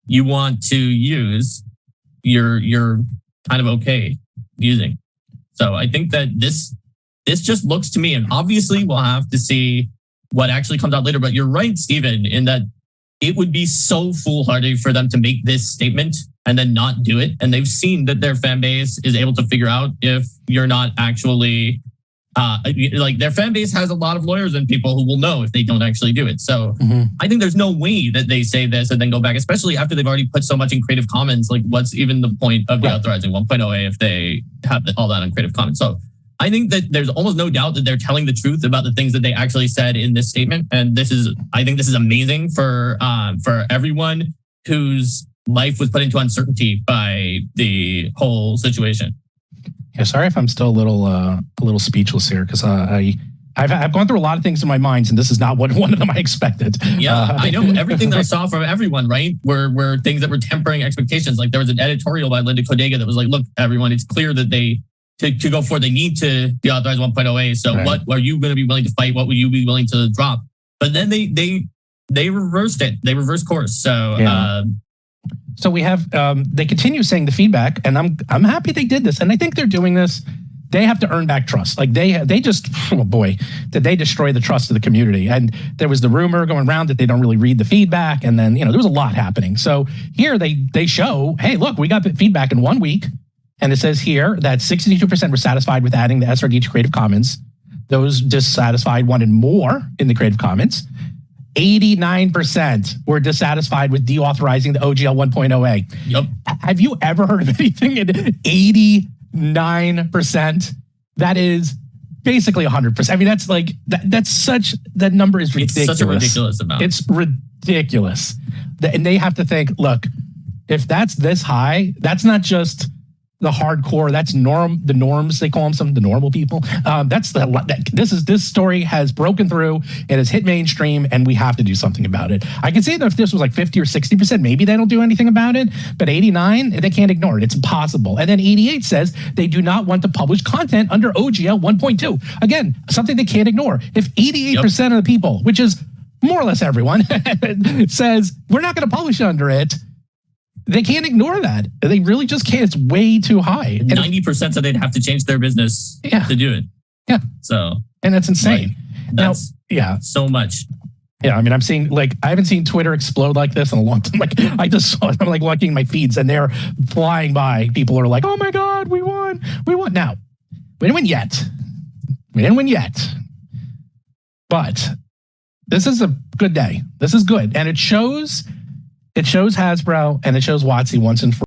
you want to use, you're kind of okay using. So I think that this just looks to me, and obviously we'll have to see what actually comes out later. But you're right, Stephen, in that it would be so foolhardy for them to make this statement and then not do it. And they've seen that their fan base is able to figure out if you're not actually like their fan base has a lot of lawyers and people who will know if they don't actually do it. So I think there's no way that they say this and then go back, especially after they've already put so much in Creative Commons. Like, what's even the point of deauthorizing 1.0A if they have all that on Creative Commons? So I think that there's almost no doubt that they're telling the truth about the things that they actually said in this statement. And I think this is amazing for everyone whose life was put into uncertainty by the whole situation. Yeah, sorry if I'm still a little speechless here, because I've gone through a lot of things in my mind, and this is not one of them I expected. Yeah, I know everything that I saw from everyone, right, were things that were tempering expectations. Like there was an editorial by Linda Codega that was like, look, everyone, it's clear that to go forward, they need to deauthorize 1.0A. So what are you going to be willing to fight? What would you be willing to drop? But then they reversed it. They reversed course. So so we have they continue saying the feedback, and I'm happy they did this, and I think they're doing this. They have to earn back trust. Like they just, oh boy, did they destroy the trust of the community. And there was the rumor going around that they don't really read the feedback, and then there was a lot happening. So here they show, hey, look, we got the feedback in 1 week. And it says here that 62% were satisfied with adding the SRD to Creative Commons. Those dissatisfied wanted more in the Creative Commons. 89% were dissatisfied with deauthorizing the OGL 1.0A. Yep. Have you ever heard of anything at 89%? That is basically 100%. I mean, that's like, that number is ridiculous. It's such a ridiculous amount. It's ridiculous. And they have to think, look, if that's this high, that's not just the hardcore, that's the norms, they call them the normal people. This story has broken through, it has hit mainstream, and we have to do something about it. I can say that if this was like 50 or 60%, maybe they don't do anything about it, but 89, they can't ignore it. It's impossible. And then 88 says they do not want to publish content under OGL 1.2. Again, something they can't ignore. If 88% of the people, which is more or less everyone, says we're not going to publish under it, they can't ignore that. They really just can't. It's way too high. 90% said they'd have to change their business to do it. Yeah. So, and that's insane. That's so much. Yeah, I mean, I haven't seen Twitter explode like this in a long time. Like, I just saw it. I'm like watching my feeds, and they're flying by. People are like, "Oh my God, we won! We won!" Now, we didn't win yet. But this is a good day. This is good, and it shows Hasbro and it shows WotC once and for